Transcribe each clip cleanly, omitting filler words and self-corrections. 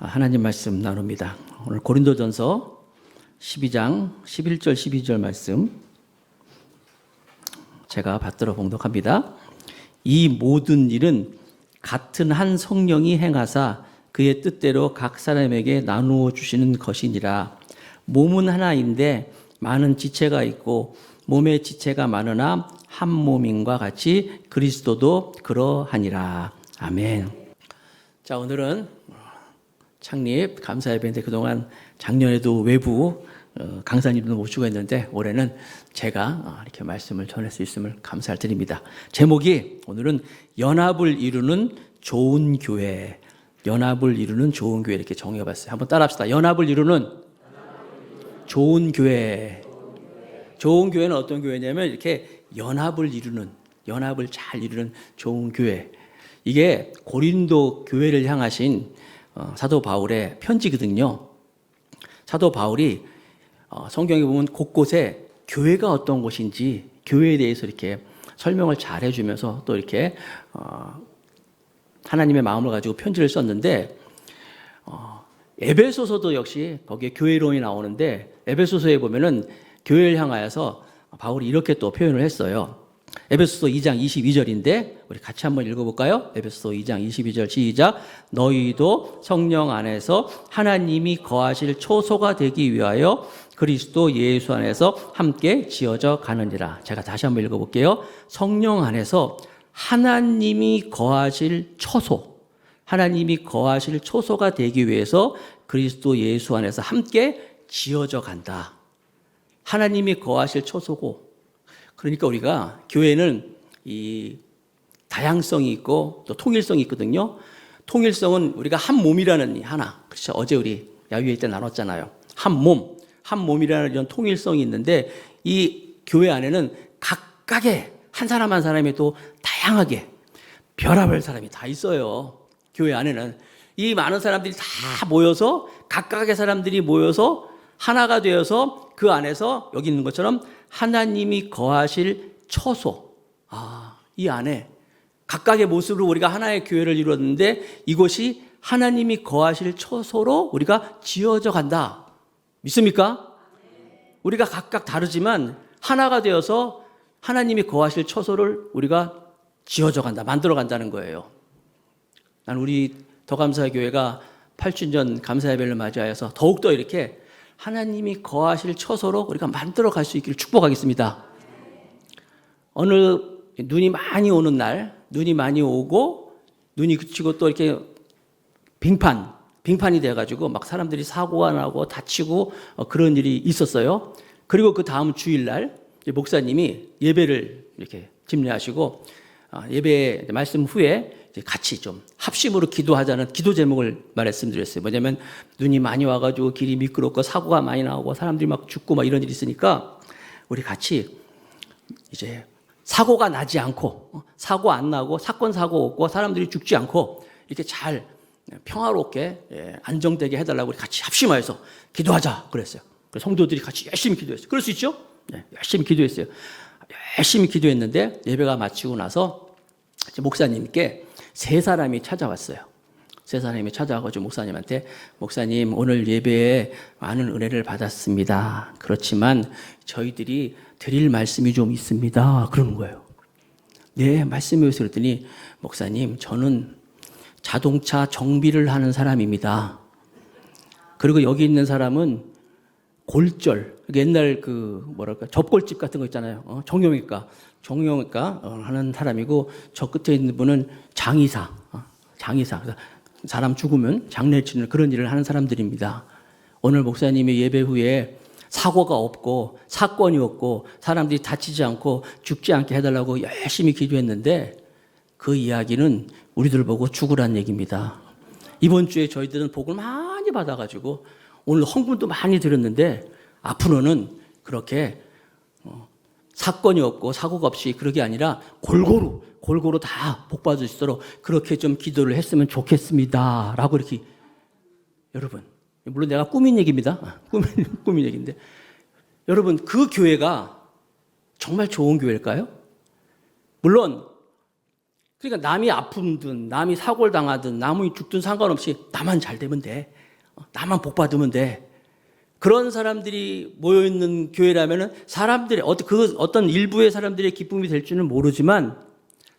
하나님 말씀 나눕니다. 오늘 고린도전서 12장 11절 12절 말씀 제가 받들어 봉독합니다. 이 모든 일은 같은 한 성령이 행하사 그의 뜻대로 각 사람에게 나누어 주시는 것이니라. 몸은 하나인데 많은 지체가 있고 몸의 지체가 많으나 한 몸인과 같이 그리스도도 그러하니라. 아멘. 자, 오늘은 창립 감사 예배인데 그동안 작년에도 외부 강사님도 모시고 했는데 올해는 제가 이렇게 말씀을 전할 수 있음을 감사를 드립니다. 제목이 오늘은 연합을 이루는 좋은 교회, 연합을 이루는 좋은 교회 이렇게 정해봤어요. 한번 따라합시다. 연합을 이루는 좋은 교회. 좋은 교회는 어떤 교회냐면 이렇게 연합을 이루는, 연합을 잘 이루는 좋은 교회. 이게 고린도 교회를 향하신 사도 바울의 편지거든요. 사도 바울이 성경에 보면 곳곳에 교회가 어떤 곳인지 교회에 대해서 이렇게 설명을 잘 해주면서 또 이렇게 하나님의 마음을 가지고 편지를 썼는데 에베소서도 역시 거기에 교회론이 나오는데 에베소서에 보면은 교회를 향하여서 바울이 이렇게 또 표현을 했어요. 에베소서 2장 22절인데 우리 같이 한번 읽어볼까요? 에베소서 2장 22절 시작. 너희도 성령 안에서 하나님이 거하실 초소가 되기 위하여 그리스도 예수 안에서 함께 지어져 가느니라. 제가 다시 한번 읽어볼게요. 성령 안에서 하나님이 거하실 초소, 하나님이 거하실 초소가 되기 위해서 그리스도 예수 안에서 함께 지어져 간다. 하나님이 거하실 초소고, 그러니까 우리가 교회는 이 다양성이 있고 또 통일성이 있거든요. 통일성은 우리가 한 몸이라는 하나. 그렇죠. 어제 우리 야유회 때 나눴잖아요. 한 몸, 한 몸이라는 이런 통일성이 있는데 이 교회 안에는 각각의 한 사람 한 사람이 또 다양하게 별의별 사람이 다 있어요. 교회 안에는 이 많은 사람들이 다 모여서 각각의 사람들이 모여서 하나가 되어서 그 안에서 여기 있는 것처럼 하나님이 거하실 처소. 이 안에 각각의 모습으로 우리가 하나의 교회를 이루었는데 이곳이 하나님이 거하실 처소로 우리가 지어져 간다. 믿습니까? 우리가 각각 다르지만 하나가 되어서 하나님이 거하실 처소를 우리가 지어져 간다. 만들어 간다는 거예요. 난 우리 더감사교회가 8주년 감사예배를 맞이하여서 더욱더 이렇게 하나님이 거하실 처소로 우리가 만들어 갈 수 있기를 축복하겠습니다. 어느 눈이 많이 오는 날, 눈이 많이 오고 눈이 그치고 또 이렇게 빙판이 돼가지고 막 사람들이 사고가 나고 다치고 그런 일이 있었어요. 그리고 그 다음 주일날 목사님이 예배를 이렇게 집례하시고 예배 말씀 후에 같이 좀 합심으로 기도하자는 기도 제목을 말씀드렸어요. 뭐냐면 눈이 많이 와가지고 길이 미끄럽고 사고가 많이 나오고 사람들이 막 죽고 막 이런 일이 있으니까 우리 같이 이제 사고가 나지 않고 사고 안 나고 사건 사고 없고 사람들이 죽지 않고 이렇게 잘 평화롭게 안정되게 해달라고 우리 같이 합심하여서 기도하자 그랬어요. 그래서 성도들이 같이 열심히 기도했어요. 그럴 수 있죠? 네, 열심히 기도했어요. 열심히 기도했는데 예배가 마치고 나서 목사님께 세 사람이 찾아왔어요. 세 사람이 찾아와가지고 목사님한테 목사님 오늘 예배에 많은 은혜를 받았습니다. 그렇지만 저희들이 드릴 말씀이 좀 있습니다. 그러는 거예요. 네, 말씀이 있어요. 그랬더니 목사님 저는 자동차 정비를 하는 사람입니다. 그리고 여기 있는 사람은 골절, 옛날 접골집 같은 거 있잖아요. 정형외과 하는 사람이고 저 끝에 있는 분은 장의사. 사람 죽으면 장례 치는 그런 일을 하는 사람들입니다. 오늘 목사님이 예배 후에 사고가 없고 사건이 없고 사람들이 다치지 않고 죽지 않게 해달라고 열심히 기도했는데 그 이야기는 우리들 보고 죽으란 얘기입니다. 이번 주에 저희들은 복을 많이 받아가지고 오늘 헌금도 많이 드렸는데 앞으로는 그렇게 사건이 없고 사고가 없이 그런 게 아니라 골고루 다 복 받을 수 있도록 그렇게 좀 기도를 했으면 좋겠습니다. 라고 이렇게. 여러분, 물론 내가 꾸민 얘기입니다. 꾸민 얘기인데. 여러분, 그 교회가 정말 좋은 교회일까요? 물론 그러니까 남이 아픔든 남이 사고를 당하든 남이 죽든 상관없이 나만 잘 되면 돼. 나만 복 받으면 돼. 그런 사람들이 모여있는 교회라면은 사람들이 어떤 일부의 사람들의 기쁨이 될지는 모르지만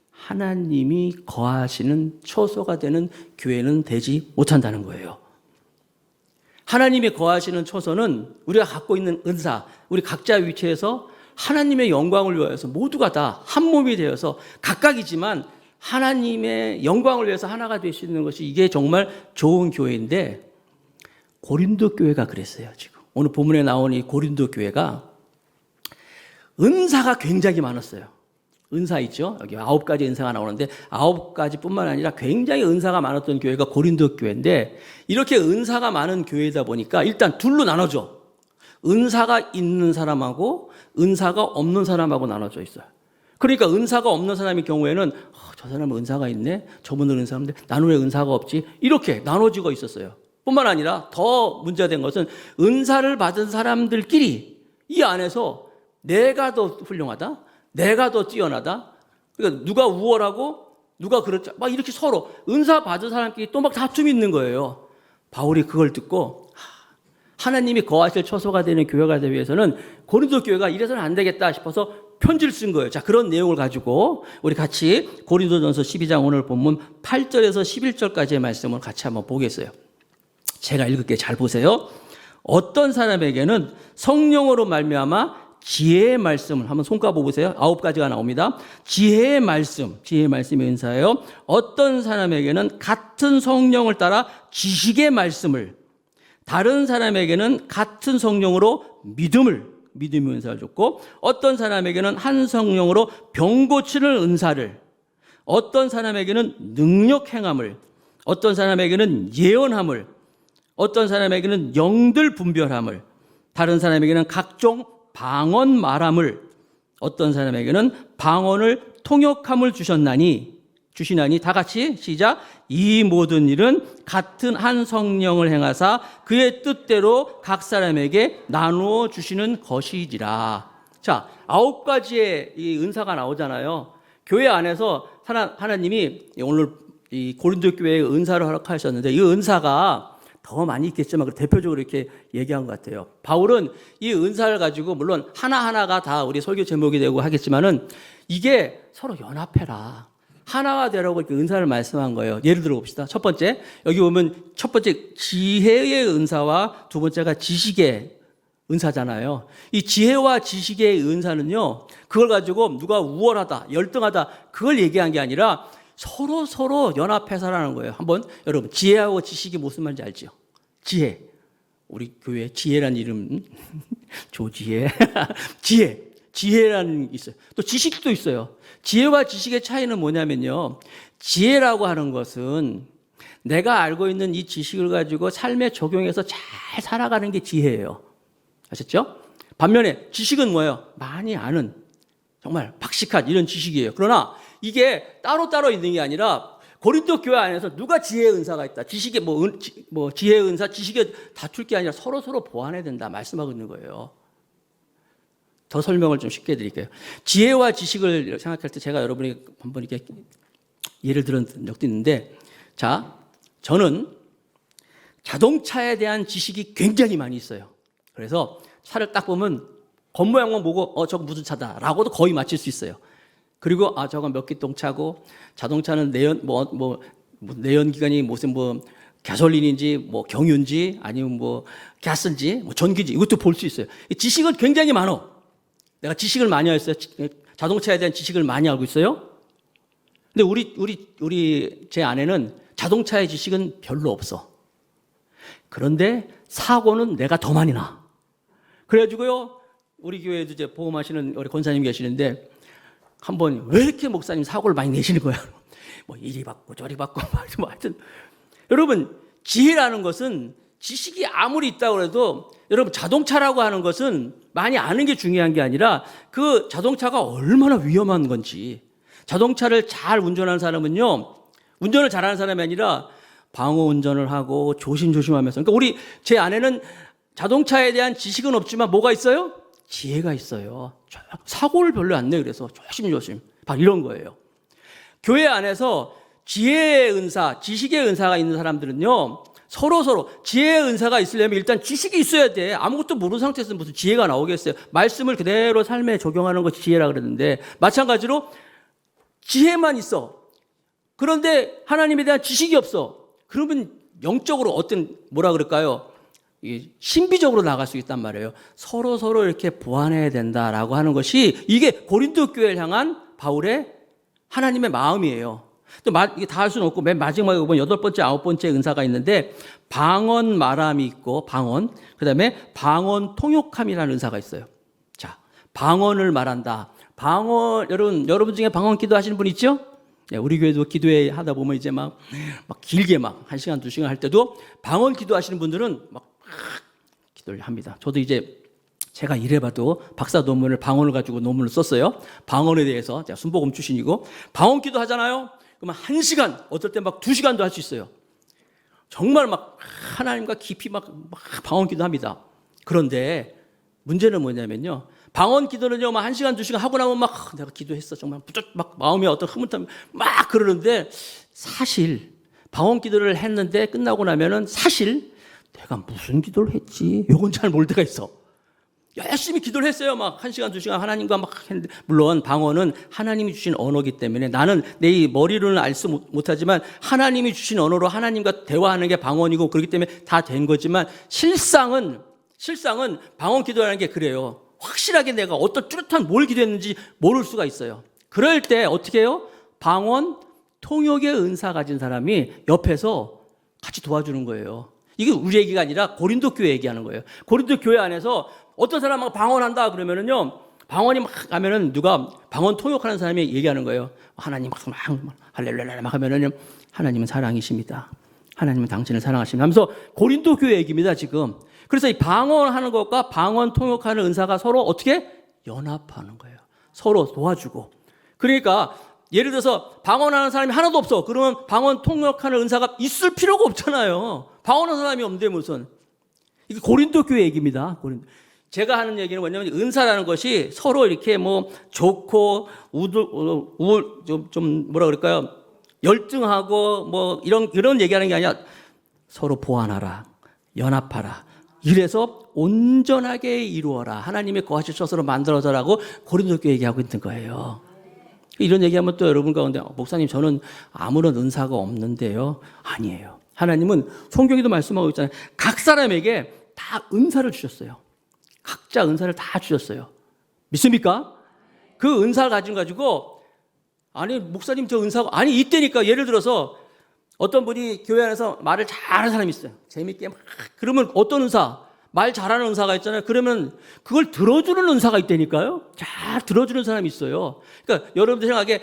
하나님이 거하시는 처소가 되는 교회는 되지 못한다는 거예요. 하나님이 거하시는 처소는 우리가 갖고 있는 은사, 우리 각자 위치에서 하나님의 영광을 위하여서 모두가 다 한 몸이 되어서 각각이지만 하나님의 영광을 위해서 하나가 될 수 있는 것이 이게 정말 좋은 교회인데 고린도 교회가 그랬어요. 지금 오늘 본문에 나온 이 고린도 교회가 은사가 굉장히 많았어요. 은사 있죠. 여기 9가지 은사가 나오는데 9가지뿐만 아니라 굉장히 은사가 많았던 교회가 고린도 교회인데 이렇게 은사가 많은 교회다 보니까 일단 둘로 나눠져. 은사가 있는 사람하고 은사가 없는 사람하고 나눠져 있어요. 그러니까 은사가 없는 사람의 경우에는 저 사람은 은사가 있네, 저분은 은사가 없는데 나는 왜 은사가 없지? 이렇게 나눠지고 있었어요. 뿐만 아니라 더 문제된 것은 은사를 받은 사람들끼리 이 안에서 내가 더 훌륭하다, 내가 더 뛰어나다, 그러니까 누가 우월하고 누가 그렇지, 막 이렇게 서로 은사 받은 사람끼리 또 막 다툼이 있는 거예요. 바울이 그걸 듣고 하나님이 거하실 처소가 되는 교회가 되기 위해서는 고린도 교회가 이래서는 안 되겠다 싶어서 편지를 쓴 거예요. 자, 그런 내용을 가지고 우리 같이 고린도전서 12장 오늘 본문 8절에서 11절까지의 말씀을 같이 한번 보겠어요. 제가 읽을게. 잘 보세요. 어떤 사람에게는 성령으로 말미암아 지혜의 말씀을 한번 손꼽아 보세요. 9가지가 나옵니다. 지혜의 말씀의 은사예요. 어떤 사람에게는 같은 성령을 따라 지식의 말씀을, 다른 사람에게는 같은 성령으로 믿음의 은사를 줬고, 어떤 사람에게는 한 성령으로 병 고치는 은사를, 어떤 사람에게는 능력 행함을, 어떤 사람에게는 예언함을, 어떤 사람에게는 영들 분별함을, 다른 사람에게는 각종 방언 말함을, 어떤 사람에게는 방언을 통역함을 주시나니 다 같이 시작. 이 모든 일은 같은 한 성령을 행하사 그의 뜻대로 각 사람에게 나누어 주시는 것이지라. 자, 9가지의 이 은사가 나오잖아요. 교회 안에서 하나님이 오늘 이 고린도 교회에 은사를 허락하셨는데 이 은사가 더 많이 있겠지만 대표적으로 이렇게 얘기한 것 같아요. 바울은 이 은사를 가지고 물론 하나하나가 다 우리 설교 제목이 되고 하겠지만은 이게 서로 연합해라, 하나가 되라고 이렇게 은사를 말씀한 거예요. 예를 들어 봅시다. 첫 번째, 여기 보면 첫 번째 지혜의 은사와 두 번째가 지식의 은사잖아요. 이 지혜와 지식의 은사는요, 그걸 가지고 누가 우월하다, 열등하다 그걸 얘기한 게 아니라 서로 연합해서라는 거예요. 한번 여러분, 지혜하고 지식이 무슨 말인지 알죠? 지혜, 우리 교회 지혜란 이름 조지혜 지혜라는 게 있어요. 또 지식도 있어요. 지혜와 지식의 차이는 뭐냐면요, 지혜라고 하는 것은 내가 알고 있는 이 지식을 가지고 삶에 적용해서 잘 살아가는 게 지혜예요. 아셨죠? 반면에 지식은 뭐예요? 많이 아는, 정말 박식한 이런 지식이에요. 그러나 이게 따로따로 있는 게 아니라 고린도 교회 안에서 누가 지혜의 은사가 있다, 지식의 지혜의 은사, 지식에 다툴 게 아니라 서로 보완해야 된다 말씀하고 있는 거예요. 더 설명을 좀 쉽게 해드릴게요. 지혜와 지식을 생각할 때 제가 여러분이 한번 이렇게 예를 들은 적도 있는데, 자, 저는 자동차에 대한 지식이 굉장히 많이 있어요. 그래서 차를 딱 보면 겉모양만 보고 저거 무슨 차다라고도 거의 맞힐 수 있어요. 그리고 저건 몇 기통 차고, 자동차는 내연 기관이 무슨 가솔린인지 경유인지 아니면 가스인지 전기인지 이것도 볼 수 있어요. 지식은 굉장히 많아. 내가 지식을 많이 했어요. 자동차에 대한 지식을 많이 알고 있어요. 근데 제 아내는 자동차의 지식은 별로 없어. 그런데 사고는 내가 더 많이 나. 그래가지고요, 우리 교회에도 이제 보험하시는 우리 권사님 계시는데, 한번 왜 이렇게 목사님 사고를 많이 내시는 거야? 이리 받고 저리 받고 하여튼 여러분, 지혜라는 것은 지식이 아무리 있다고 해도 여러분, 자동차라고 하는 것은 많이 아는 게 중요한 게 아니라 그 자동차가 얼마나 위험한 건지, 자동차를 잘 운전하는 사람은요, 운전을 잘하는 사람이 아니라 방어 운전을 하고 조심하면서, 그러니까 제 아내는 자동차에 대한 지식은 없지만 뭐가 있어요? 지혜가 있어요. 사고를 별로 안 내요. 그래서 조심 바로 이런 거예요. 교회 안에서 지혜의 은사, 지식의 은사가 있는 사람들은요, 서로 지혜의 은사가 있으려면 일단 지식이 있어야 돼. 아무것도 모르는 상태에서 무슨 지혜가 나오겠어요. 말씀을 그대로 삶에 적용하는 것이 지혜라 그러는데, 마찬가지로 지혜만 있어. 그런데 하나님에 대한 지식이 없어. 그러면 영적으로 어떤 뭐라 그럴까요? 신비적으로 나갈 수 있단 말이에요. 서로 이렇게 보완해야 된다라고 하는 것이 이게 고린도 교회를 향한 바울의 하나님의 마음이에요. 또 이게 다 할 수는 없고 맨 마지막에 보면 8번째, 9번째 은사가 있는데 방언 말함이 있고 방언, 그다음에 방언 통역함이라는 은사가 있어요. 자, 방언을 말한다. 방언 여러분 중에 방언 기도하시는 분 있죠? 네, 우리 교회도 기도회 하다 보면 이제 막 길게 막 1시간, 2시간 할 때도 방언 기도하시는 분들은 막 기도를 합니다. 저도 이제 제가 이래봐도 박사 논문을 방언을 가지고 논문을 썼어요. 방언에 대해서. 제가 순복음 출신이고 방언 기도 하잖아요. 그러면 1시간, 어떨 때 막 2시간도 할 수 있어요. 정말 막 하나님과 깊이 막 방언 기도합니다. 그런데 문제는 뭐냐면요. 방언 기도는요, 막 1시간, 2시간 하고 나면 막 내가 기도했어. 정말 막 마음이 어떤 흐뭇함 막 그러는데 사실 방언 기도를 했는데 끝나고 나면은 사실 내가 무슨 기도를 했지? 요건 잘 모를 때가 있어. 열심히 기도를 했어요. 막 1시간, 2시간 하나님과 막 했는데, 물론 방언은 하나님이 주신 언어이기 때문에 나는 내 머리로는 알 수 못하지만 하나님이 주신 언어로 하나님과 대화하는 게 방언이고 그렇기 때문에 다 된 거지만 실상은 방언 기도라는 게 그래요. 확실하게 내가 어떤 뚜렷한 뭘 기도했는지 모를 수가 있어요. 그럴 때 어떻게 해요? 방언 통역의 은사 가진 사람이 옆에서 같이 도와주는 거예요. 이게 우리 얘기가 아니라 고린도 교회 얘기하는 거예요. 고린도 교회 안에서 어떤 사람은 방언한다 그러면은요, 방언이 막 가면은 누가 방언 통역하는 사람이 얘기하는 거예요. 하나님 막 할렐루야 막 하면은요, 하나님은 사랑이십니다. 하나님은 당신을 사랑하십니다. 하면서 고린도 교회 얘기입니다, 지금. 그래서 이 방언하는 것과 방언 통역하는 은사가 서로 어떻게 연합하는 거예요. 서로 도와주고. 그러니까 예를 들어서 방언하는 사람이 하나도 없어. 그러면 방언 통역하는 은사가 있을 필요가 없잖아요. 방언하는 사람이 없는데 무슨. 이게 고린도 교회 얘기입니다. 제가 하는 얘기는 뭐냐면 은사라는 것이 서로 이렇게 뭐 좋고 좀 뭐라 그럴까요? 열등하고 뭐 이런 얘기하는 게 아니라 서로 보완하라. 연합하라. 이래서 온전하게 이루어라. 하나님의 거하실 처소로 만들어져라고 고린도 교회 얘기하고 있는 거예요. 이런 얘기하면 또 여러분 가운데 목사님 저는 아무런 은사가 없는데요. 아니에요. 하나님은 성경에도 말씀하고 있잖아요. 각 사람에게 다 은사를 주셨어요. 각자 은사를 다 주셨어요. 믿습니까? 그 은사를 가지고 아니 목사님 저 은사가 아니 이때니까 예를 들어서 어떤 분이 교회 안에서 말을 잘하는 사람이 있어요. 재밌게 막 그러면 어떤 은사? 말 잘하는 은사가 있잖아요. 그러면 그걸 들어주는 은사가 있다니까요. 잘 들어주는 사람이 있어요. 그러니까 여러분들 생각에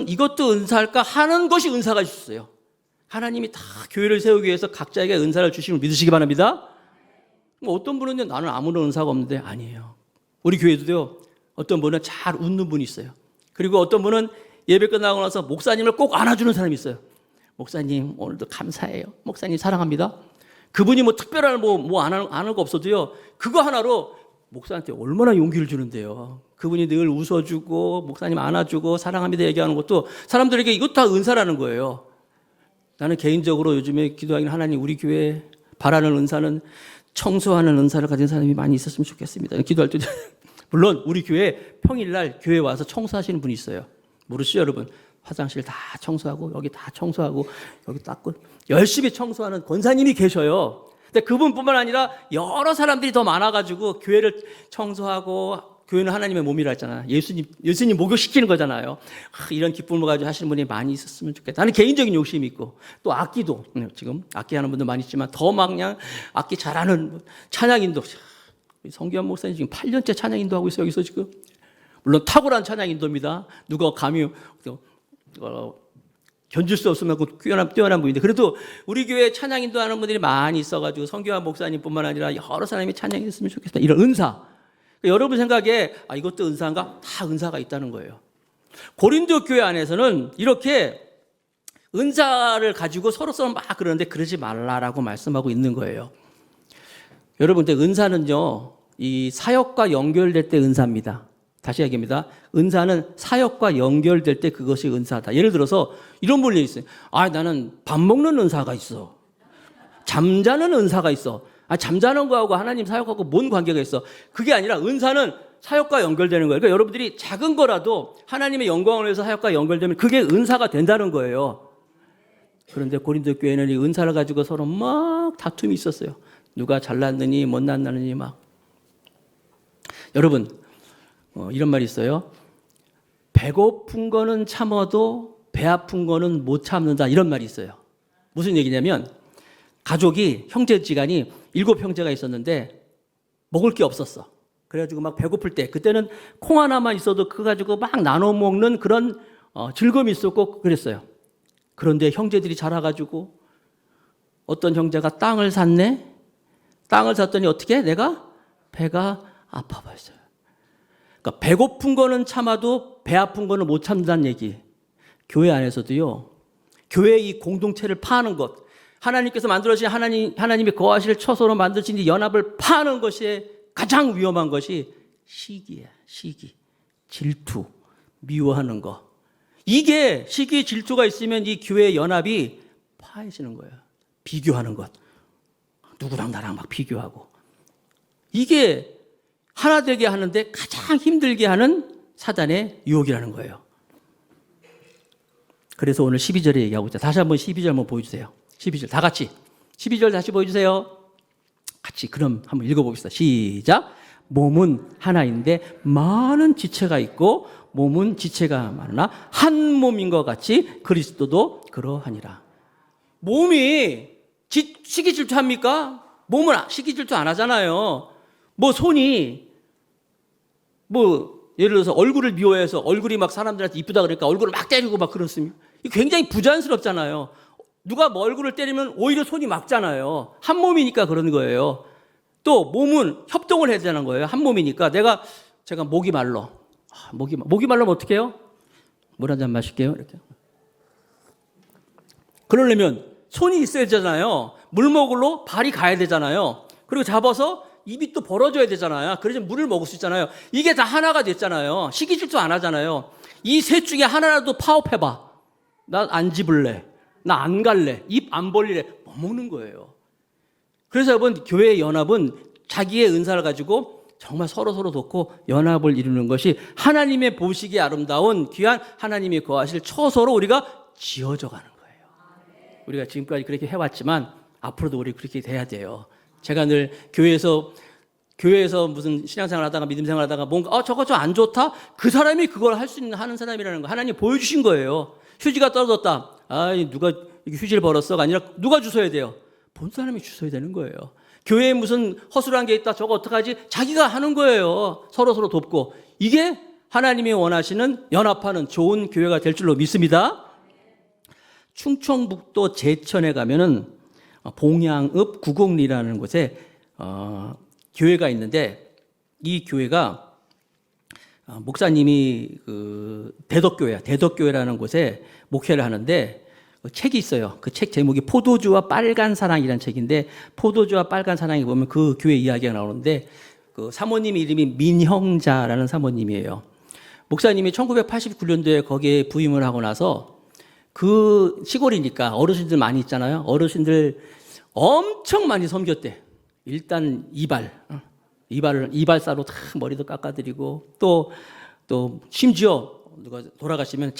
이것도 은사할까 하는 것이 은사가 있어요. 하나님이 다 교회를 세우기 위해서 각자에게 은사를 주심을 믿으시기 바랍니다. 어떤 분은요, 나는 아무런 은사가 없는데 아니에요. 우리 교회도요, 어떤 분은 잘 웃는 분이 있어요. 그리고 어떤 분은 예배 끝나고 나서 목사님을 꼭 안아주는 사람이 있어요. 목사님 오늘도 감사해요. 목사님 사랑합니다. 그분이 뭐 특별한 뭐 안 하는 거 없어도요, 그거 하나로 목사한테 얼마나 용기를 주는데요. 그분이 늘 웃어주고 목사님 안아주고 사랑합니다 얘기하는 것도 사람들에게 이것 다 은사라는 거예요. 나는 개인적으로 요즘에 기도하기는 하나님 우리 교회에 바라는 은사는 청소하는 은사를 가진 사람이 많이 있었으면 좋겠습니다. 기도할 때 물론 우리 교회 평일날 교회 와서 청소하시는 분이 있어요. 모르시죠 여러분? 화장실 다 청소하고 여기 다 청소하고 여기 닦고 열심히 청소하는 권사님이 계셔요. 근데 그분뿐만 아니라 여러 사람들이 더 많아가지고 교회를 청소하고 교회는 하나님의 몸이라 했잖아요. 예수님 목욕시키는 거잖아요. 이런 기쁨을 가지고 하시는 분이 많이 있었으면 좋겠다. 나는 개인적인 욕심이 있고 또 악기도 지금 악기 하는 분도 많이 있지만 더 막 그냥 악기 잘하는 찬양인도 성규환 목사님 지금 8년째 찬양인도 하고 있어요. 여기서 지금 물론 탁월한 찬양인도입니다. 누가 감히 견줄 수 없을 만큼 뛰어난 분인데 그래도 우리 교회 찬양인도 하는 분들이 많이 있어가지고 성규환 목사님뿐만 아니라 여러 사람이 찬양했으면 좋겠다. 이런 은사. 여러분 생각에 이것도 은사인가? 다 은사가 있다는 거예요. 고린도 교회 안에서는 이렇게 은사를 가지고 서로 막 그러는데 그러지 말라라고 말씀하고 있는 거예요. 여러분, 근데 은사는요, 이 사역과 연결될 때 은사입니다. 다시 얘기합니다. 은사는 사역과 연결될 때 그것이 은사다. 예를 들어서 이런 분이 있어요. 나는 밥 먹는 은사가 있어. 잠자는 은사가 있어. 잠자는 거하고 하나님 사역하고 뭔 관계가 있어? 그게 아니라 은사는 사역과 연결되는 거예요. 그러니까 여러분들이 작은 거라도 하나님의 영광을 위해서 사역과 연결되면 그게 은사가 된다는 거예요. 그런데 고린도 교회는 이 은사를 가지고 서로 막 다툼이 있었어요. 누가 잘났느니 못났느니 막. 여러분, 이런 말이 있어요. 배고픈 거는 참아도 배 아픈 거는 못 참는다. 이런 말이 있어요. 무슨 얘기냐면 가족이 형제지간이 7형제가 있었는데 먹을 게 없었어. 그래가지고 막 배고플 때 그때는 콩 하나만 있어도 그거 가지고 막 나눠 먹는 그런 즐거움이 있었고 그랬어요. 그런데 형제들이 자라가지고 어떤 형제가 땅을 샀네. 땅을 샀더니 어떻게? 내가 배가 아파 보였어요. 그러니까 배고픈 거는 참아도 배 아픈 거는 못 참는다는 얘기. 교회 안에서도요. 교회의 이 공동체를 파는 것. 하나님께서 만들어주신 하나님이 거하실 처소로 만드신 이 연합을 파는 것이 가장 위험한 것이 시기예요. 시기, 질투, 미워하는 거. 이게 시기, 질투가 있으면 이 교회의 연합이 파해지는 거예요. 비교하는 것. 누구랑 나랑 막 비교하고. 이게 하나 되게 하는데 가장 힘들게 하는 사단의 유혹이라는 거예요. 그래서 오늘 12절에 얘기하고 있다. 다시 한번 12절 한번 보여주세요. 12절 다 같이. 12절 다시 보여주세요. 같이 그럼 한번 읽어봅시다. 시작. 몸은 하나인데 많은 지체가 있고 몸은 지체가 많으나 한 몸인 것 같이 그리스도도 그러하니라. 몸이 시기 질투합니까? 몸은 시기 질투 안 하잖아요. 손이 예를 들어서 얼굴을 미워해서 얼굴이 막 사람들한테 이쁘다 그러니까 얼굴을 막 때리고 막 그렇습니다. 굉장히 부자연스럽잖아요. 누가 얼굴을 때리면 오히려 손이 막잖아요. 한 몸이니까 그런 거예요. 또 몸은 협동을 해야 되는 거예요. 한 몸이니까 제가 목이 말라. 목이 말라면 어떻게 해요? 물 한 잔 마실게요. 이렇게. 그러려면 손이 있어야 되잖아요. 물 먹으러 발이 가야 되잖아요. 그리고 잡아서 입이 또 벌어져야 되잖아요. 그래서 물을 먹을 수 있잖아요. 이게 다 하나가 됐잖아요. 시기 질투 안 하잖아요. 이 셋 중에 하나라도 파업해봐. 나 안 집을래. 나 안 갈래. 입 안 벌리래. 못 먹는 거예요. 그래서 여러분, 교회의 연합은 자기의 은사를 가지고 정말 서로 돕고 연합을 이루는 것이 하나님의 보시기에 아름다운 귀한 하나님이 거하실 처소로 우리가 지어져 가는 거예요. 우리가 지금까지 그렇게 해왔지만 앞으로도 우리 그렇게 돼야 돼요. 제가 늘 교회에서 무슨 신앙생활 하다가 믿음생활 하다가 뭔가 저거 안 좋다? 그 사람이 그걸 할 수 있는 하는 사람이라는 거 하나님 보여주신 거예요. 휴지가 떨어졌다. 누가 휴지를 벌었어가 아니라 누가 주워야 돼요? 본 사람이 주워야 되는 거예요. 교회에 무슨 허술한 게 있다 저거 어떡하지? 자기가 하는 거예요. 서로 돕고. 이게 하나님이 원하시는 연합하는 좋은 교회가 될 줄로 믿습니다. 충청북도 제천에 가면은 봉양읍 구곡리라는 곳에 교회가 있는데 이 교회가 목사님이 대덕교회라는 곳에 목회를 하는데 책이 있어요. 그 책 제목이 포도주와 빨간 사랑이라는 책인데 포도주와 빨간 사랑에 보면 그 교회 이야기가 나오는데 그 사모님 이름이 민형자라는 사모님이에요. 목사님이 1989년도에 거기에 부임을 하고 나서 그 시골이니까 어르신들 많이 있잖아요. 어르신들 엄청 많이 섬겼대. 일단 이발사로 다 머리도 깎아드리고 또 심지어 누가 돌아가시면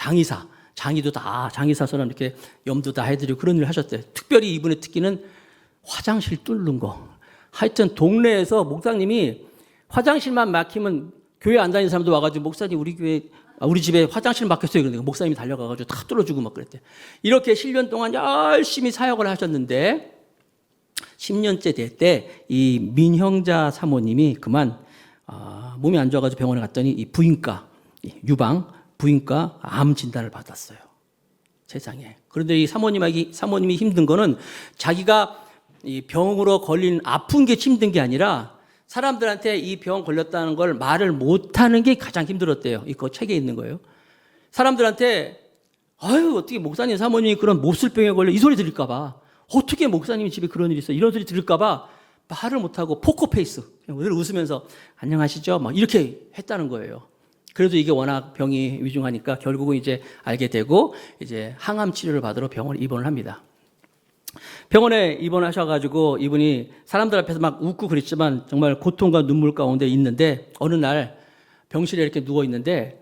장의도 다 장의사처럼 이렇게 염도 다 해드리고 그런 일을 하셨대요. 특별히 이분의 특기는 화장실 뚫는 거. 하여튼 동네에서 목사님이 화장실만 막히면 교회 안 다니는 사람도 와가지고 목사님 우리 집에 화장실 막혔어요. 그러니까 목사님이 달려가가지고 다 뚫어주고 막 그랬대. 이렇게 7년 동안 열심히 사역을 하셨는데 10년째 될 때 이 민형자 사모님이 그만 몸이 안 좋아가지고 병원에 갔더니 이 부인과 암 진단을 받았어요. 세상에. 그런데 이 사모님이 힘든 거는 자기가 이 병으로 걸린 아픈 게 힘든 게 아니라 사람들한테 이 병 걸렸다는 걸 말을 못하는 게 가장 힘들었대요. 이거 책에 있는 거예요. 사람들한테 어떻게 목사님 사모님이 그런 몹쓸병에 걸려 이 소리 들을까 봐. 어떻게 목사님이 집에 그런 일이 있어 이런 소리 들을까 봐 말을 못하고 포커페이스 늘 웃으면서 안녕하시죠 막 이렇게 했다는 거예요. 그래도 이게 워낙 병이 위중하니까 결국은 이제 알게 되고 이제 항암 치료를 받으러 병원에 입원을 합니다. 병원에 입원하셔가지고 이분이 사람들 앞에서 막 웃고 그랬지만 정말 고통과 눈물 가운데 있는데 어느 날 병실에 이렇게 누워 있는데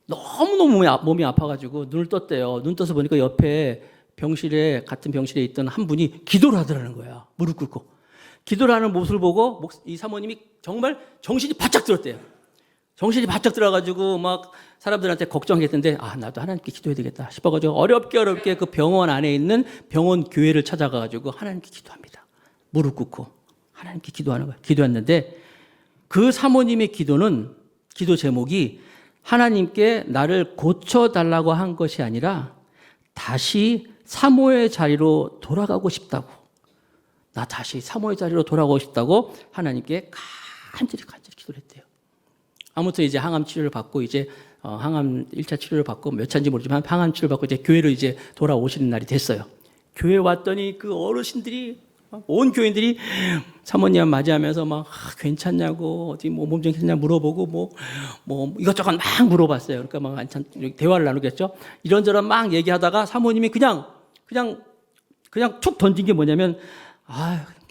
너무너무 몸이 아파가지고 눈을 떴대요. 눈 떠서 보니까 옆에 같은 병실에 있던 한 분이 기도를 하더라는 거야. 무릎 꿇고. 기도를 하는 모습을 보고 이 사모님이 정말 정신이 바짝 들었대요. 정신이 바짝 들어가지고 막 사람들한테 걱정했는데 나도 하나님께 기도해야 되겠다 싶어가지고 어렵게 그 병원 안에 있는 병원 교회를 찾아가가지고 하나님께 기도합니다. 무릎 꿇고 하나님께 기도하는 거예요. 기도했는데 그 사모님의 기도 제목이 하나님께 나를 고쳐달라고 한 것이 아니라 다시 사모의 자리로 돌아가고 싶다고. 나 다시 사모의 자리로 돌아가고 싶다고 하나님께 간절히 기도를 했대요. 아무튼 이제 항암 치료를 받고 이제 항암 1차 치료를 받고 몇 차인지 모르지만 항암 치료를 받고 이제 교회로 이제 돌아오시는 날이 됐어요. 교회 왔더니 그 어르신들이 온 교인들이 사모님 맞이하면서 막 괜찮냐고 어디 뭐 몸 좀 괜찮냐 물어보고 뭐 이것저것 막 물어봤어요. 그러니까 막 한참 대화를 나누겠죠. 이런저런 막 얘기하다가 사모님이 그냥 툭 던진 게 뭐냐면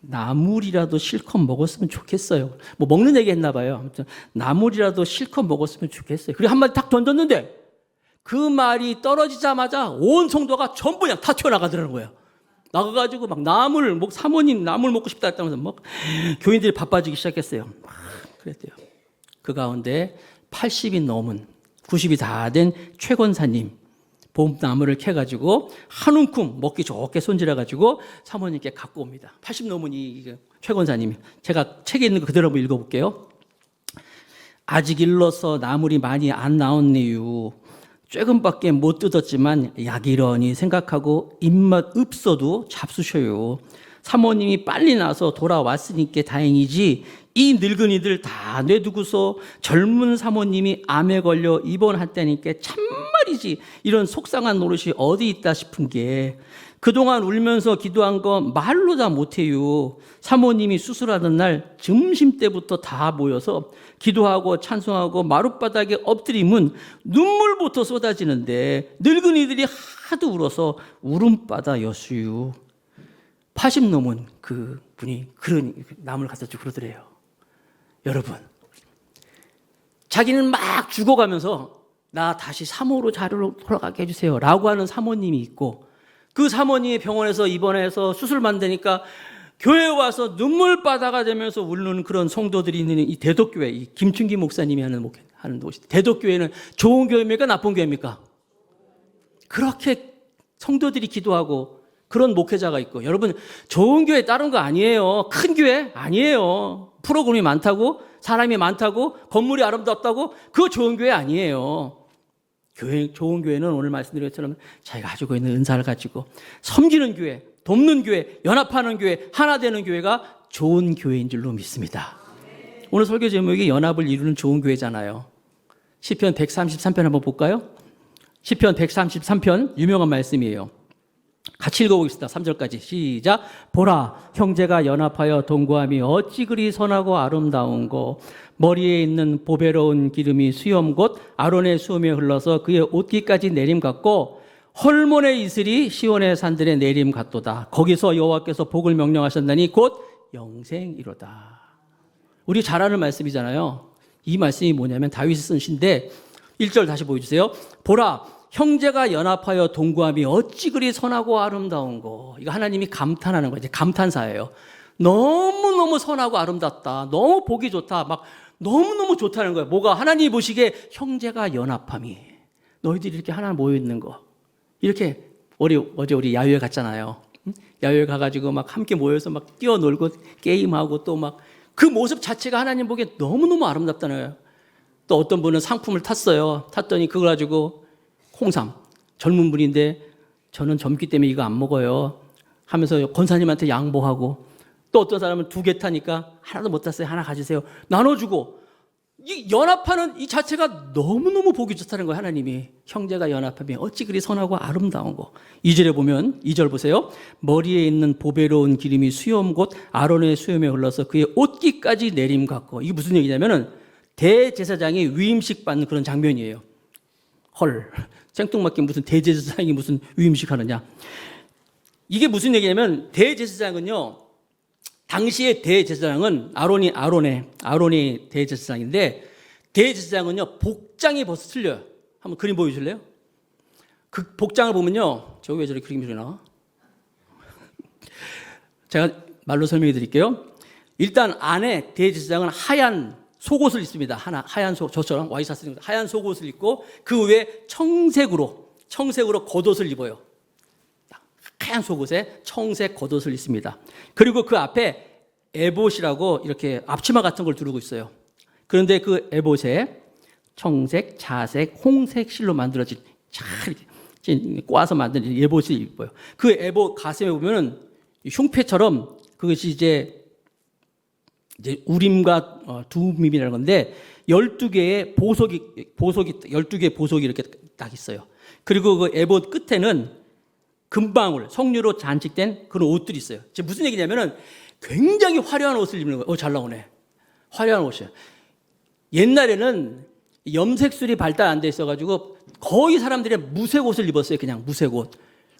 나물이라도 실컷 먹었으면 좋겠어요. 뭐 먹는 얘기 했나 봐요. 아무튼 나물이라도 실컷 먹었으면 좋겠어요. 그리고 한마디 딱 던졌는데 그 말이 떨어지자마자 온 성도가 전부 그냥 다 튀어나가더라는 거예요. 나가가지고 막 사모님 나물 먹고 싶다 했다면서 막 교인들이 바빠지기 시작했어요. 그랬대요. 그 가운데 80이 넘은 90이 다 된 최권사님 봄나무를 캐가지고 한 움큼 먹기 좋게 손질해가지고 사모님께 갖고 옵니다. 80 넘은 이 최권사님이 제가 책에 있는 거 그대로 한번 읽어볼게요. 아직 일러서 나물이 많이 안 나왔네요. 조금밖에 못 뜯었지만 약이러니 생각하고 입맛 없어도 잡수셔요. 사모님이 빨리 나서 돌아왔으니까 다행이지 이 늙은이들 다 내두고서 젊은 사모님이 암에 걸려 입원했다니까 참말이지 이런 속상한 노릇이 어디 있다 싶은 게 그동안 울면서 기도한 거 말로 다 못해요. 사모님이 수술하던 날 점심때부터 다 모여서 기도하고 찬송하고 마룻바닥에 엎드리면 눈물부터 쏟아지는데 늙은이들이 하도 울어서 울음바다였어요. 80 넘은 그 분이 그런 남을 갖다 주고 그러더래요. 여러분, 자기는 막 죽어가면서 나 다시 사모로 자리로 돌아가게 해주세요 라고 하는 사모님이 있고 그 사모님이 병원에서 입원해서 수술 만드니까 교회에 와서 눈물바다가 되면서 울는 그런 성도들이 있는 이 대덕교회, 이 김춘기 목사님이 하는 곳이 대덕교회는 좋은 교회입니까? 나쁜 교회입니까? 그렇게 성도들이 기도하고 그런 목회자가 있고 여러분 좋은 교회 다른 거 아니에요. 큰 교회 아니에요. 프로그램이 많다고 사람이 많다고 건물이 아름답다고 그거 좋은 교회 아니에요. 좋은 교회는 오늘 말씀드린 것처럼 자기가 가지고 있는 은사를 가지고 섬기는 교회, 돕는 교회, 연합하는 교회, 하나 되는 교회가 좋은 교회인 줄로 믿습니다. 오늘 설교 제목이 연합을 이루는 좋은 교회잖아요. 시편 133편 한번 볼까요? 시편 133편 유명한 말씀이에요. 같이 읽어보겠습니다. 3절까지 시작. 보라, 형제가 연합하여 동거함이 어찌 그리 선하고 아름다운고 머리에 있는 보배로운 기름이 수염 곧 아론의 수염에 흘러서 그의 옷깃까지 내림 같고 헐몬의 이슬이 시온의 산들의 내림 같도다. 거기서 여호와께서 복을 명령하셨나니 곧 영생이로다. 우리 잘 아는 말씀이잖아요. 이 말씀이 뭐냐면 다윗이 쓴 시인데 1절 다시 보여주세요. 보라, 형제가 연합하여 동거함이 어찌 그리 선하고 아름다운고. 이거 하나님이 감탄하는 거예요. 감탄사예요. 너무너무 선하고 아름답다. 너무 보기 좋다. 막 너무너무 좋다는 거예요. 뭐가 하나님이 보시기에 형제가 연합함이 너희들이 이렇게 하나 모여있는 거 이렇게 어제 우리 야유회 갔잖아요. 야유회 가가지고 막 함께 모여서 막 뛰어놀고 게임하고 또 막 그 모습 자체가 하나님 보기에 너무너무 아름답다는 거예요. 또 어떤 분은 상품을 탔어요. 탔더니 그걸 가지고 홍삼 젊은 분인데 저는 젊기 때문에 이거 안 먹어요 하면서 권사님한테 양보하고 또 어떤 사람은 2개 타니까 하나도 못 탔어요. 하나 가지세요. 나눠주고 이 연합하는 이 자체가 너무너무 보기 좋다는 거예요. 하나님이 형제가 연합하면 어찌 그리 선하고 아름다운 거. 2절에 보면 2절 보세요. 머리에 있는 보배로운 기름이 수염 곧 아론의 수염에 흘러서 그의 옷깃까지 내림 같고. 이게 무슨 얘기냐면은 대제사장이 위임식 받는 그런 장면이에요. 헐, 생뚱맞게 무슨 대제사장이 무슨 위임식 하느냐. 이게 무슨 얘기냐면 대제사장은요, 당시의 대제사장은 아론이 대제사장인데, 대제사장은요 복장이 벌써 틀려요. 한번 그림 보여주실래요? 그 복장을 보면요, 저기 왜 저렇게 그림이 나와? 제가 말로 설명해 드릴게요. 일단 안에 대제사장은 하얀 속옷을 입습니다. 하얀 저처럼 와이셔츠 하얀 속옷을 입고 그 위에 청색으로 겉옷을 입어요. 하얀 속옷에 청색 겉옷을 입습니다. 그리고 그 앞에 에봇이라고 이렇게 앞치마 같은 걸 두르고 있어요. 그런데 그 에봇에 청색, 자색, 홍색 실로 만들어진 잘 이렇게 꽈서 만든 에봇이 입어요. 그 에봇 가슴에 보면은 흉패처럼 그것이 이제 우림과 두밈이라는 건데 12개의 보석이 12개의 보석이 이렇게 딱 있어요. 그리고 그 에봇 끝에는 금방울, 석류로 장식된 그런 옷들이 있어요. 지금 무슨 얘기냐면은 굉장히 화려한 옷을 입는 거예요. 잘 나오네. 화려한 옷이에요. 옛날에는 염색술이 발달 안 돼 있어가지고 거의 사람들이 무색 옷을 입었어요. 그냥 무색 옷.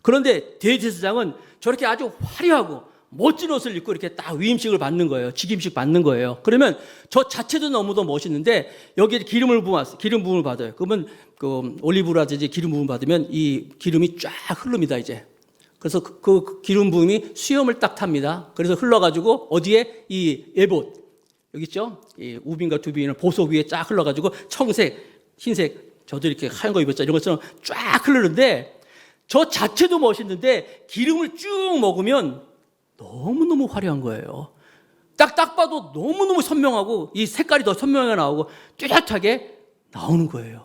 그런데 대제사장은 저렇게 아주 화려하고 멋진 옷을 입고 이렇게 딱 위임식을 받는 거예요. 직임식 받는 거예요. 그러면 저 자체도 너무도 멋있는데 여기에 기름 부음을 받아요. 그러면 그 올리브라든지 기름 부음 받으면 이 기름이 쫙 흐릅니다, 이제. 그래서 그 기름 부음이 수염을 딱 탑니다. 그래서 흘러가지고 어디에 이 에봇, 여기 있죠? 이 우빈과 두빈은 보석 위에 쫙 흘러가지고 청색, 흰색, 저도 이렇게 하얀 거 입었죠. 이런 것처럼 쫙 흐르는데 저 자체도 멋있는데 기름을 쭉 먹으면 너무너무 화려한 거예요. 딱 봐도 너무너무 선명하고 이 색깔이 더 선명하게 나오고 뚜렷하게 나오는 거예요.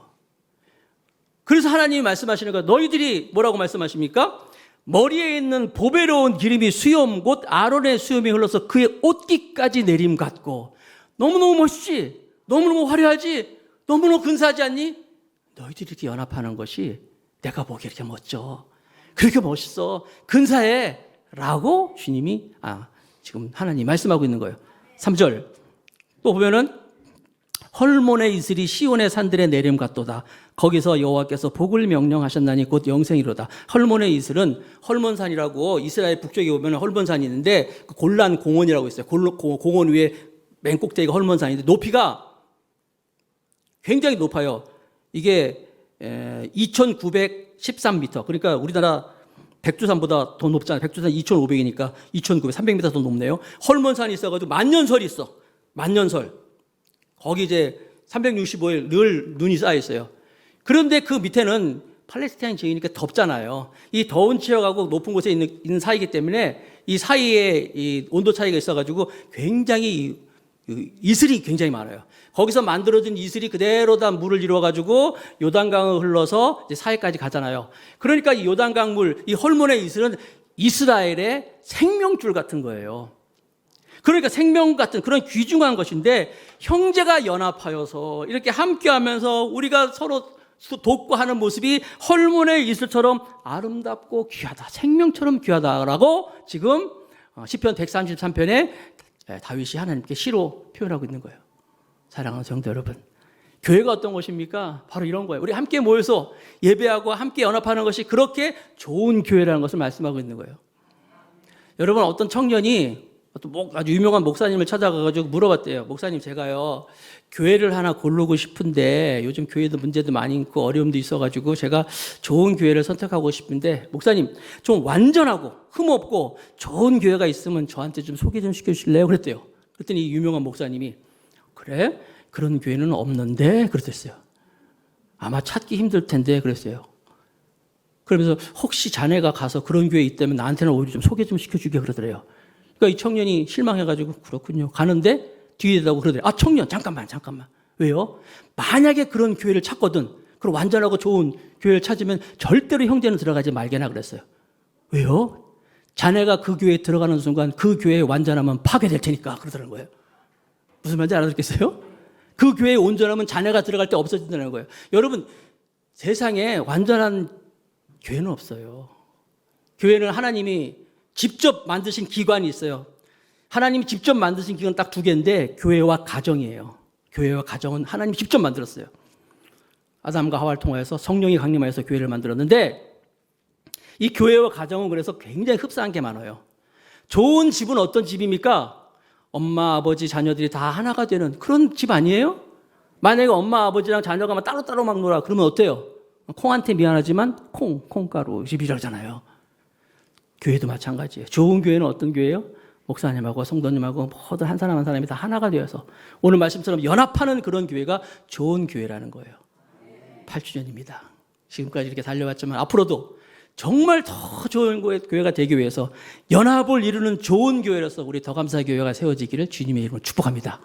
그래서 하나님이 말씀하시는 거예요. 너희들이 뭐라고 말씀하십니까? 머리에 있는 보배로운 기름이 수염 곧 아론의 수염이 흘러서 그의 옷깃까지 내림 같고 너무너무 멋있지? 너무너무 화려하지? 너무너무 근사하지 않니? 너희들이 이렇게 연합하는 것이 내가 보기에 이렇게 멋져. 그렇게 멋있어. 근사해. 라고 주님이 지금 하나님이 말씀하고 있는 거예요. 3절 또 보면은 헐몬의 이슬이 시온의 산들에 내림 같도다. 거기서 여호와께서 복을 명령하셨나니 곧 영생이로다. 헐몬의 이슬은 헐몬산이라고 이스라엘 북쪽에 보면 헐몬산이 있는데 그 골란 공원이라고 있어요. 공원 위에 맨 꼭대기가 헐몬산인데 높이가 굉장히 높아요. 이게 2,913m. 그러니까 우리나라 백두산보다 더 높잖아요. 백두산 2,500이니까 2,900, 300m 더 높네요. 헐몬산이 있어가지고 만년설이 있어. 만년설. 거기 이제 365일 늘 눈이 쌓여 있어요. 그런데 그 밑에는 팔레스타인 지역이니까 덥잖아요. 이 더운 지역하고 높은 곳에 있는 사이기 때문에 이 사이에 이 온도 차이가 있어가지고 굉장히 이슬이 굉장히 많아요. 거기서 만들어진 이슬이 그대로 다 물을 이루어가지고 요단강을 흘러서 이제 사해까지 가잖아요. 그러니까 이 요단강 물, 이 헐몬의 이슬은 이스라엘의 생명줄 같은 거예요. 그러니까 생명 같은 그런 귀중한 것인데 형제가 연합하여서 이렇게 함께하면서 우리가 서로 돕고 하는 모습이 헐몬의 이슬처럼 아름답고 귀하다. 생명처럼 귀하다라고 지금 시편 133편에 다윗이 하나님께 시로 표현하고 있는 거예요. 사랑하는 성도 여러분, 교회가 어떤 것입니까? 바로 이런 거예요. 우리 함께 모여서 예배하고 함께 연합하는 것이 그렇게 좋은 교회라는 것을 말씀하고 있는 거예요. 여러분, 어떤 청년이 아주 유명한 목사님을 찾아가가지고 물어봤대요. 목사님, 제가요 교회를 하나 고르고 싶은데 요즘 교회도 문제도 많이 있고 어려움도 있어가지고 제가 좋은 교회를 선택하고 싶은데 목사님 좀 완전하고 흠없고 좋은 교회가 있으면 저한테 좀 소개 좀 시켜주실래요? 그랬대요. 그랬더니 이 유명한 목사님이 그래? 그런 교회는 없는데? 그랬어요. 아마 찾기 힘들 텐데 그랬어요. 그러면서 혹시 자네가 가서 그런 교회에 있다면 나한테는 오히려 좀 소개 좀 시켜주게 그러더래요. 그러니까 이 청년이 실망해가지고 그렇군요. 가는데 뒤에 대다고 그러더래요. 청년 잠깐만. 왜요? 만약에 그런 교회를 찾거든. 그런 완전하고 좋은 교회를 찾으면 절대로 형제는 들어가지 말게나 그랬어요. 왜요? 자네가 그 교회에 들어가는 순간 그 교회에 완전하면 파괴될 테니까 그러더라는 거예요. 무슨 말인지 알아듣겠어요? 그 교회에 온전하면 자네가 들어갈 때 없어진다는 거예요. 여러분, 세상에 완전한 교회는 없어요. 교회는 하나님이 직접 만드신 기관이 있어요. 하나님이 직접 만드신 기관 딱 두 개인데 교회와 가정이에요. 교회와 가정은 하나님이 직접 만들었어요. 아담과 하와를 통하여서 성령이 강림하여서 교회를 만들었는데 이 교회와 가정은 그래서 굉장히 흡사한 게 많아요. 좋은 집은 어떤 집입니까? 엄마, 아버지, 자녀들이 다 하나가 되는 그런 집 아니에요? 만약에 엄마, 아버지랑 자녀가 막 따로따로 막 놀아. 그러면 어때요? 콩한테 미안하지만 콩가루 집이라잖아요. 교회도 마찬가지예요. 좋은 교회는 어떤 교회예요? 목사님하고 성도님하고 모든 한 사람 한 사람이 다 하나가 되어서 오늘 말씀처럼 연합하는 그런 교회가 좋은 교회라는 거예요. 8주년입니다. 지금까지 이렇게 달려왔지만 앞으로도 정말 더 좋은 교회가 되기 위해서 연합을 이루는 좋은 교회로서 우리 더감사교회가 세워지기를 주님의 이름으로 축복합니다.